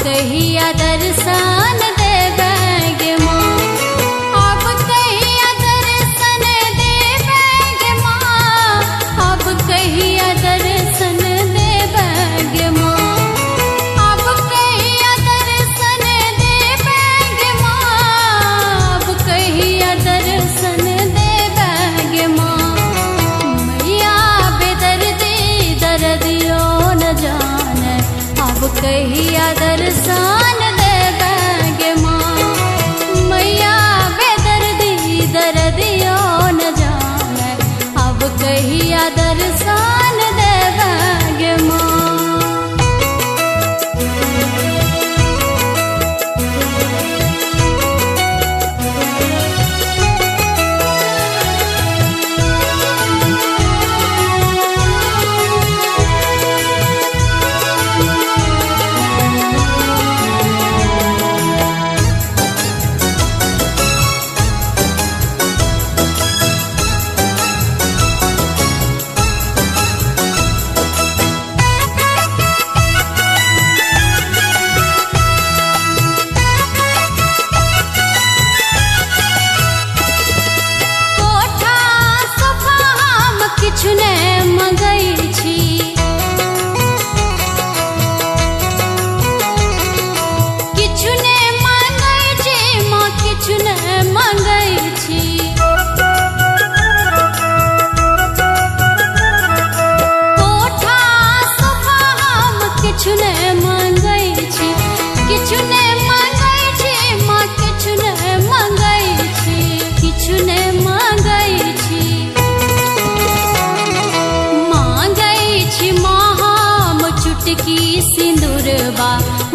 कहिया दर्शन देबेगे माँ, अब कहिया दर्शन देबेगे माँ, अब कहिया दर्शन देबेगे माँ, अब कहिया दर्शन देबेगे माँ, अब कहिया दर्शन देबेगे माँ। मैया बेदर्दी दर्दियो न जाने, अब कहिया दर्शन देबेगे माँ। मैया बेदर्दी दर्दियो न जाने, अब कहिया दर्शन देबेगे माँ। किछु ने मंगै छी, किछु ने मंगै छी माँ, किछु ने मंगै छी। कोठा सोफा हम किछु ने मंगै छी, किछु ने मंगै छी माँ, किछु ने मंगै छी, किछु ने मंगै छी। चुटकी सिंदूरबा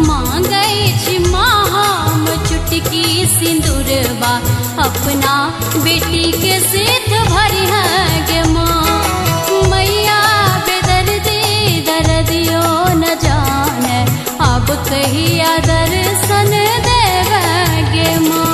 मांगै छी माँ, हम चुटकी सिंदूरबा अपना बेटी के सिद्ध भरी है गे माँ। मैया बेदर्दी दर्दियो न जाने, अब कहिया दर्शन देबेगे माँ।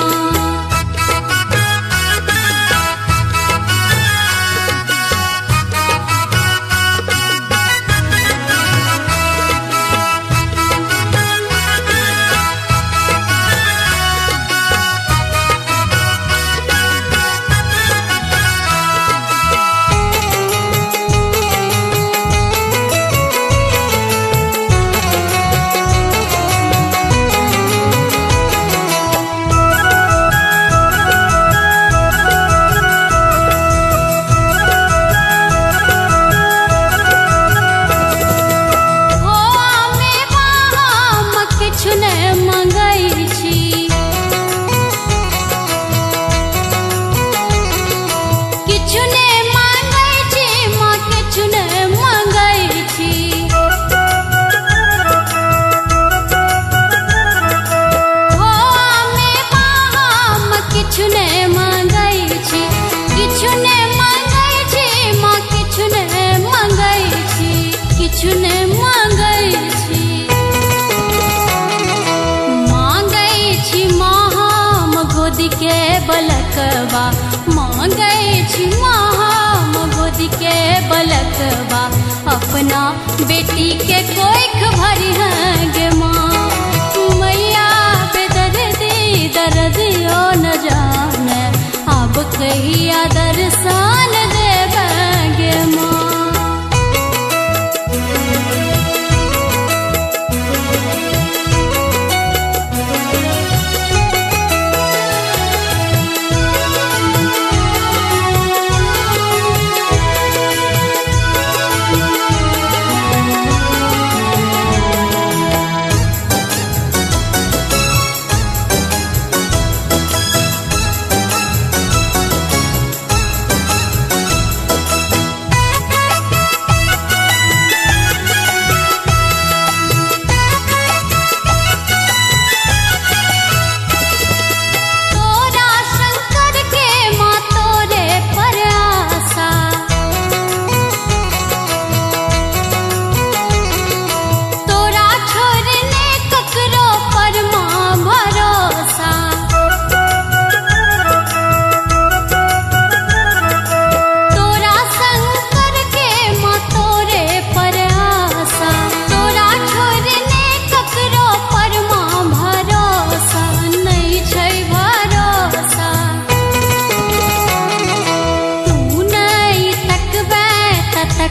बलकवा मांगै छी माँ, हम गोदी के बलकवा अपना बेटी के कोख भरी है गे माँ। मैया बेदर्दी दर्दियो न जाने, अब कहिया दर्शन देबेगे माँ।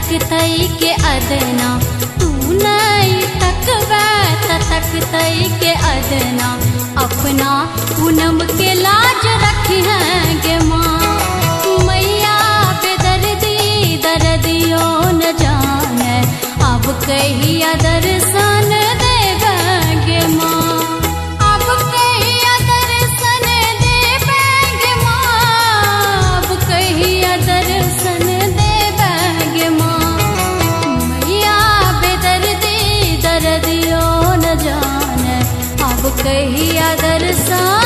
तकतई के अदना, तू नहीं तकबे तकतई के अदना, अपना पूनम के लाज रखी है गे माँ। मैया बेदर्दी दर्दियो न जाने, अब कहिया दर्शन देबे माँ। अब कहिया दर्शन देबे माँ, अब कहिया दर्शन देबे माँ। मैया बेदर्दी दर्दियो न जाने, अब कहिया दर्शन